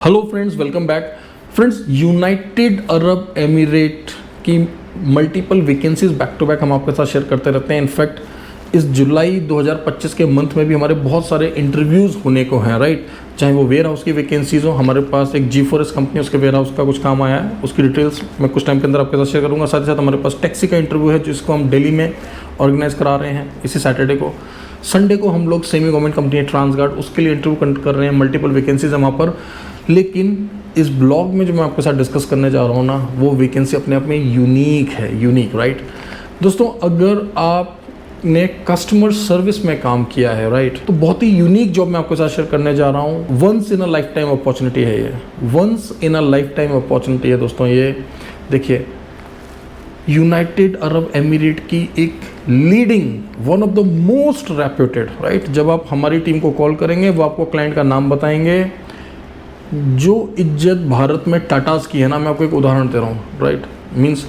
Hello friends, welcome back. Friends, United Arab emirate की multiple vacancies back to back हम आपके साथ share करते रहते हैं। इनफैक्ट इस जुलाई 2025 के मंथ में भी हमारे बहुत सारे इंटरव्यूज़ होने को हैं, राइट। चाहे वो वेयर हाउस की वैकेंसीज हो, हमारे पास एक G4S कंपनी, उसके वेयर हाउस का कुछ काम आया है, उसकी डिटेल्स मैं कुछ टाइम के अंदर आपके साथ शेयर करूँगा। साथ ही साथ हमारे पास टैक्सी का इंटरव्यू है जिसको हम दिल्ली में ऑर्गेनाइज करा रहे हैं इसी सैटरडे को। संडे को हम लोग सेमी गवर्नमेंट कंपनी है ट्रांसगार्ड, उसके लिए इंटरव्यू कंडक्ट कर रहे हैं। मल्टीपल वैकेंसीज है वहाँ पर। लेकिन इस ब्लॉग में जो मैं आपके साथ डिस्कस करने जा रहा हूँ ना, वो वैकेंसी अपने आप में यूनिक है, यूनिक, राइट। दोस्तों, अगर आपने कस्टमर सर्विस में काम किया है, राइट, तो बहुत ही यूनिक जॉब मैं आपके साथ शेयर करने जा रहा हूँ। Once in a life time opportunity है ये, once in a life time opportunity है दोस्तों। ये देखिए, यूनाइटेड अरब एमिरेट की एक leading, one of the most reputed, right. जब आप हमारी टीम को कॉल करेंगे, वो आपको क्लाइंट का नाम बताएंगे। जो इज्जत भारत में टाटास की है ना, मैं आपको एक उदाहरण दे रहा हूँ, राइट। मीन्स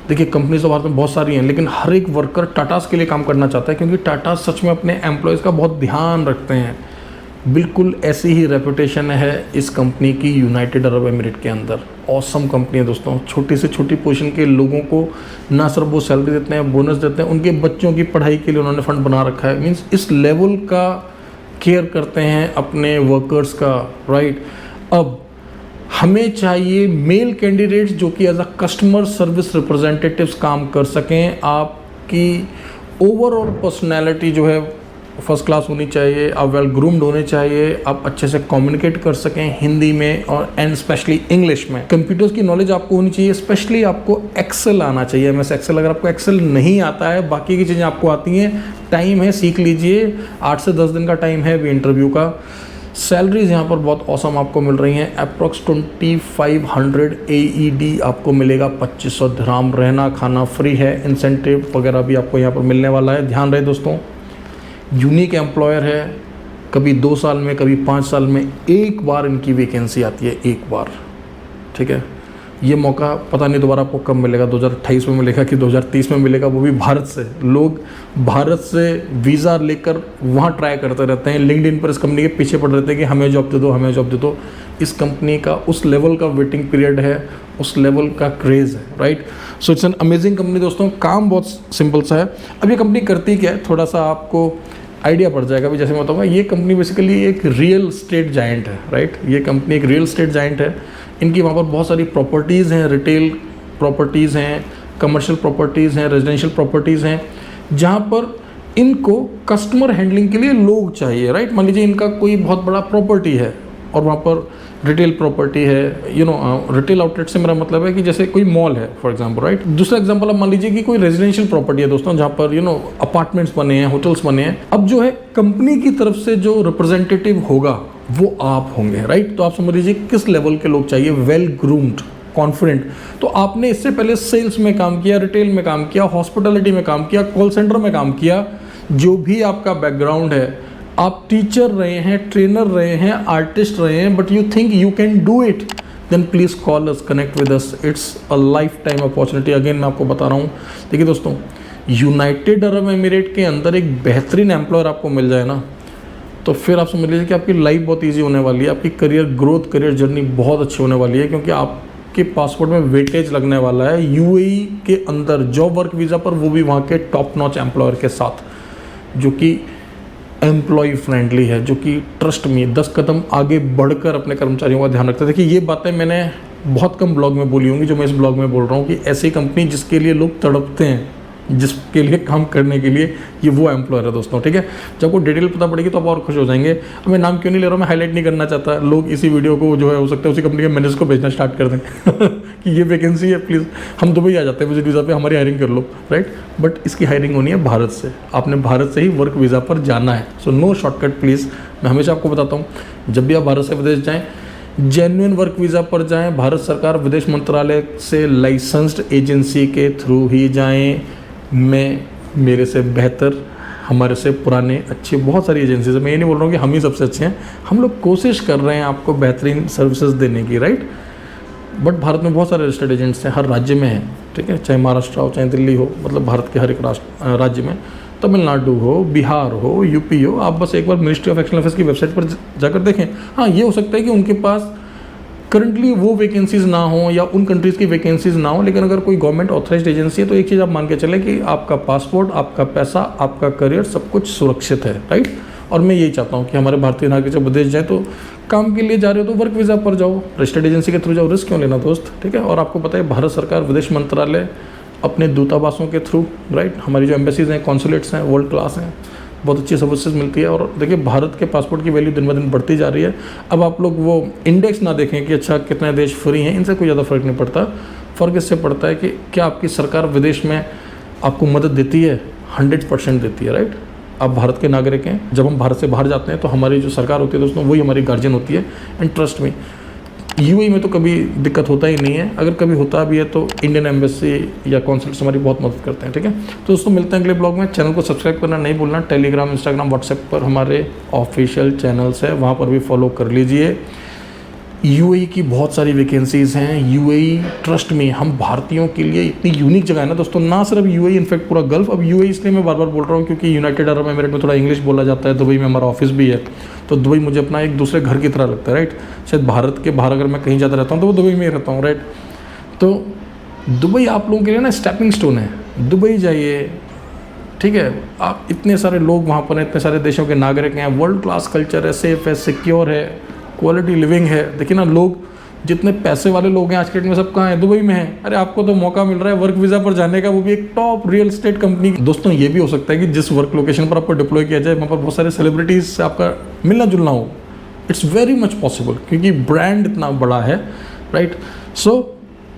देखिए, कंपनीज तो भारत में बहुत सारी हैं, लेकिन हर एक वर्कर टाटास के लिए काम करना चाहता है, क्योंकि टाटास सच में अपने एम्प्लॉयज़ का बहुत ध्यान रखते हैं। बिल्कुल ऐसी ही रेपुटेशन है इस कंपनी की यूनाइटेड अरब एमिरेट के अंदर। ऑसम कंपनी है दोस्तों। छोटी से छोटी पोजीशन के लोगों को ना सिर्फ वो सैलरी देते हैं, बोनस देते हैं, उनके बच्चों की पढ़ाई के लिए उन्होंने फंड बना रखा है। मीन्स इस लेवल का केयर करते हैं अपने वर्कर्स का, राइट। अब हमें चाहिए मेल कैंडिडेट्स जो कि as a customer service representatives काम कर सकें। आपकी ओवरऑल पर्सनैलिटी जो है फर्स्ट क्लास होनी चाहिए, आप वेल ग्रूम्ड होने चाहिए, आप अच्छे से कम्युनिकेट कर सकें हिंदी में और एंड स्पेशली इंग्लिश में। कंप्यूटर्स की नॉलेज आपको होनी चाहिए, स्पेशली आपको एक्सेल आना चाहिए, MS एक्सेल। अगर आपको एक्सेल नहीं आता है, बाकी की चीज़ें आपको आती हैं, टाइम है, सीख लीजिए। 8 से 10 दिन का टाइम है अभी इंटरव्यू का। सैलरीज यहाँ पर बहुत औसम आपको मिल रही हैं। अप्रॉक्स 2500 AED आपको मिलेगा, 2500 दिरहम। रहना खाना फ्री है, इंसेंटिव वगैरह भी आपको यहाँ पर मिलने वाला है। ध्यान रहे दोस्तों, यूनिक एम्प्लॉयर है। कभी 2 साल में, कभी 5 साल में एक बार इनकी वैकेंसी आती है, एक बार, ठीक है। ये मौका पता नहीं दोबारा आपको कब मिलेगा, 2028 में मिलेगा कि 2030 में मिलेगा, वो भी भारत से। लोग भारत से वीज़ा लेकर वहाँ ट्राई करते रहते हैं, लिंक्डइन पर इस कंपनी के पीछे पड़ रहते हैं कि हमें जॉब दे दो, हमें जॉब दे दो। इस कंपनी का उस लेवल का वेटिंग पीरियड है, उस लेवल का क्रेज़ है, right. So it's an amazing company दोस्तों। काम बहुत सिंपल सा है। अब ये कंपनी करती क्या है, थोड़ा सा आपको आइडिया पड़ जाएगा। अभी जैसे मैं बताऊँगा, ये कंपनी बेसिकली एक रियल स्टेट जायंट है, राइट। ये कंपनी एक रियल स्टेट जायंट है। इनकी वहाँ पर बहुत सारी प्रॉपर्टीज़ हैं, रिटेल प्रॉपर्टीज़ हैं, कमर्शियल प्रॉपर्टीज़ हैं, रेजिडेंशियल प्रॉपर्टीज़ हैं, जहाँ पर इनको कस्टमर हैंडलिंग के लिए लोग चाहिए, राइट। मान लीजिए इनका कोई बहुत बड़ा प्रॉपर्टी है और वहाँ पर रिटेल प्रॉपर्टी है, रिटेल आउटलेट से मेरा मतलब है कि जैसे कोई मॉल है फॉर एग्जांपल, राइट। दूसरा एग्जांपल, अब मान लीजिए कि कोई रेजिडेंशियल प्रॉपर्टी है दोस्तों, जहाँ पर अपार्टमेंट्स बने हैं, होटल्स बने हैं। अब जो है कंपनी की तरफ से जो रिप्रेजेंटेटिव होगा वो आप होंगे, राइट। तो आप समझ लीजिए किस लेवल के लोग चाहिए, वेल ग्रूम्ड, कॉन्फिडेंट। तो आपने इससे पहले सेल्स में काम किया, रिटेल में काम किया, हॉस्पिटलिटी में काम किया, कॉल सेंटर में काम किया, जो भी आपका बैकग्राउंड है, आप टीचर रहे हैं, ट्रेनर रहे हैं, आर्टिस्ट रहे हैं, but you think you can do it, then please call us, connect with us. It's a life time opportunity. Again मैं आपको बता रहा हूँ, देखिए दोस्तों, यूनाइटेड अरब एमिरेट के अंदर एक बेहतरीन एम्प्लॉयर आपको मिल जाए ना, तो फिर आप समझ लीजिए कि आपकी लाइफ बहुत ईजी होने वाली है, आपकी करियर ग्रोथ, करियर जर्नी बहुत अच्छी होने वाली है, क्योंकि आपके पासपोर्ट में वेटेज लगने वाला है UAE के अंदर जॉब वर्क वीज़ा पर, वो भी वहाँ के टॉप नॉच एम्प्लॉयर के साथ, जो कि एम्प्लॉय फ्रेंडली है, जो कि ट्रस्ट में 10 कदम आगे बढ़कर अपने कर्मचारियों का ध्यान रखता है। देखिए, ये बातें मैंने बहुत कम ब्लॉग में बोली होंगी जो मैं इस ब्लॉग में बोल रहा हूँ, कि ऐसी कंपनी जिसके लिए लोग तड़पते हैं, जिसके लिए काम करने के लिए, ये वो एम्प्लॉयर है दोस्तों, ठीक है। जब आपको डिटेल पता पड़ेगी तो आप और खुश हो जाएंगे। अब मैं नाम क्यों नहीं ले रहा हूँ, मैं हाईलाइट नहीं करना चाहता। लोग इसी वीडियो को जो है हो सकता है उसी कंपनी के मैनेजर को भेजना स्टार्ट कर दें कि ये वैकेंसी है, प्लीज़ हम दुबई आ जाते हैं विजिट वीज़ा पे, हमारी हायरिंग कर लो, राइट। बट इसकी हायरिंग होनी है भारत से, आपने भारत से ही वर्क वीज़ा पर जाना है। So no shortcut please. मैं हमेशा आपको बताता हूँ, जब भी आप भारत से विदेश जाएँ, जेन्युइन वर्क वीज़ा पर जाएँ, भारत सरकार विदेश मंत्रालय से लाइसेंस्ड एजेंसी के थ्रू ही जाएँ। मेरे से बेहतर, हमारे से पुराने अच्छे बहुत सारी एजेंसीज है। मैं ये नहीं बोल रहा हूँ कि हम ही सबसे अच्छे हैं, हम लोग कोशिश कर रहे हैं आपको बेहतरीन सर्विसेज देने की, राइट। बट भारत में बहुत सारे रजिस्टर्ड एजेंट्स हैं, हर राज्य में हैं, ठीक है। चाहे महाराष्ट्र हो, चाहे दिल्ली हो, मतलब भारत के हर एक राज्य में, तमिलनाडु हो, बिहार हो, UP हो। आप बस एक बार मिनिस्ट्री ऑफ एक्सटर्नल अफेयर्स की वेबसाइट पर जाकर देखें। हाँ, ये हो सकता है कि उनके पास करंटली वो वैकेंसीज़ ना हो या उन कंट्रीज़ की वैकेंसीज़ ना हो, लेकिन अगर कोई गवर्नमेंट ऑथराइज्ड एजेंसी है तो एक चीज़ आप मान के चलें कि आपका पासपोर्ट, आपका पैसा, आपका करियर सब कुछ सुरक्षित है, राइट। और मैं यही चाहता हूँ कि हमारे भारतीय नागरिक जब विदेश जाए तो काम के लिए जा रहे हो तो वर्क वीज़ा पर जाओ, रजिस्टर्ड एजेंसी के थ्रू जाओ, रिस्क क्यों लेना दोस्त, ठीक है। और आपको पता है भारत सरकार विदेश मंत्रालय अपने दूतावासों के थ्रू, राइट, हमारी जो एम्बेसीज हैं, कॉन्सुलेट्स हैं, वर्ल्ड क्लास हैं, बहुत अच्छी सर्विसेज मिलती है। और देखिए भारत के पासपोर्ट की वैल्यू दिन ब दिन बढ़ती जा रही है। अब आप लोग वो इंडेक्स ना देखें कि अच्छा कितने देश फ्री हैं, इनसे कोई ज़्यादा फ़र्क नहीं पड़ता। फ़र्क इससे पड़ता है कि क्या आपकी सरकार विदेश में आपको मदद देती है, 100% देती है, राइट। आप भारत के नागरिक हैं, जब हम भारत से बाहर जाते हैं तो हमारी जो सरकार होती है दोस्तों वही हमारी गार्जियन होती है। एंड ट्रस्ट में यूएई में तो कभी दिक्कत होता ही नहीं है, अगर कभी होता भी है तो इंडियन एम्बेसी या कॉन्सुलेट्स हमारी बहुत मदद करते हैं, ठीक है। तो दोस्तों मिलते हैं अगले ब्लॉग में। चैनल को सब्सक्राइब करना नहीं भूलना। टेलीग्राम, इंस्टाग्राम, व्हाट्सएप पर हमारे ऑफिशियल चैनल्स है, वहाँ पर भी फॉलो कर लीजिए। यूएई की बहुत सारी वैकेंसीज़ हैं। यूएई ट्रस्ट में हम भारतीयों के लिए इतनी यूनिक जगह है ना दोस्तों, ना सिर्फ यूएई, इनफैक्ट पूरा गल्फ। अब यूएई इसलिए मैं बार बार बोल रहा हूँ क्योंकि यूनाइटेड अरब एमिरेट में थोड़ा इंग्लिश बोला जाता है, दुबई में हमारा ऑफिस भी है, तो दुबई मुझे अपना एक दूसरे घर की तरह लगता है, राइट। शायद भारत के बाहर अगर मैं कहीं ज़्यादा रहता हूँ तो वो दुबई में ही रहता हूँ, राइट। तो दुबई आप लोगों के लिए ना स्टेपिंग स्टोन है। दुबई जाइए, ठीक है, आप इतने सारे लोग वहाँ पर हैं, इतने सारे देशों के नागरिक हैं, वर्ल्ड क्लास कल्चर है, सेफ है, सिक्योर है, क्वालिटी लिविंग है। देखिए ना, लोग जितने पैसे वाले लोग हैं आज के डेट में सब कहाँ हैं, दुबई में हैं। अरे आपको तो मौका मिल रहा है वर्क वीज़ा पर जाने का, वो भी एक टॉप रियल एस्टेट कंपनी। दोस्तों ये भी हो सकता है कि जिस वर्क लोकेशन पर आपको डिप्लॉय किया जाए वहाँ पर बहुत सारे सेलिब्रिटीज से आपका मिलना जुलना हो। इट्स वेरी मच पॉसिबल क्योंकि ब्रांड इतना बड़ा है, right. So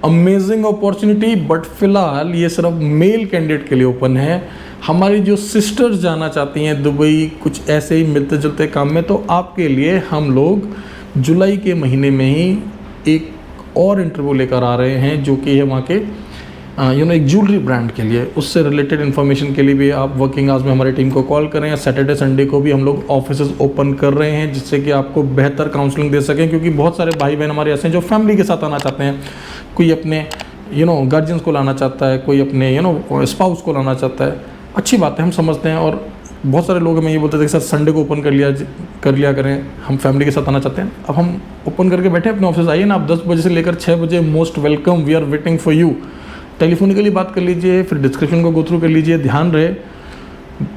amazing opportunity, but फिलहाल ये सिर्फ मेल कैंडिडेट के लिए ओपन है। हमारी जो सिस्टर्स जाना चाहती हैं दुबई कुछ ऐसे ही मिलते जुलते काम में, तो आपके लिए हम लोग जुलाई के महीने में ही एक और इंटरव्यू लेकर आ रहे हैं जो कि है वहाँ के एक ज्वेलरी ब्रांड के लिए। उससे रिलेटेड इन्फॉर्मेशन के लिए भी आप वर्किंग आवर्स में हमारी टीम को कॉल करें। सैटरडे संडे को भी हम लोग ऑफिसेज ओपन कर रहे हैं जिससे कि आपको बेहतर काउंसलिंग दे सकें, क्योंकि बहुत सारे भाई बहन हमारे ऐसे हैं जो फैमिली के साथ आना चाहते हैं। कोई अपने गार्जियंस को लाना चाहता है, कोई अपने स्पाउस को लाना चाहता है। अच्छी बात है, हम समझते हैं। और बहुत सारे लोग हमें ये बोलते थे कि सर संडे को ओपन कर लिया करें, हम फैमिली के साथ आना चाहते हैं। अब हम ओपन करके बैठे अपने ऑफिस, आइए ना आप 10 बजे से लेकर 6 बजे, most welcome, we are waiting for you. Telephonically बात कर लीजिए, फिर डिस्क्रिप्शन को गो थ्रू कर लीजिए। ध्यान रहे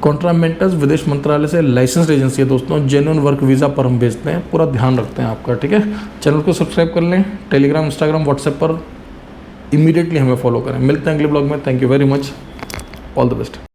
कॉन्ट्रामेंटस विदेश मंत्रालय से लाइसेंस्ड एजेंसी है दोस्तों, जेन्युइन वर्क वीज़ा पर हम भेजते हैं, पूरा ध्यान रखते हैं आपका, ठीक है। चैनल को सब्सक्राइब कर लें, टेलीग्राम, इंस्टाग्राम, व्हाट्सएप पर इमीडिएटली हमें फॉलो करें। मिलते हैं अगले ब्लॉग में। Thank you very much, all the best.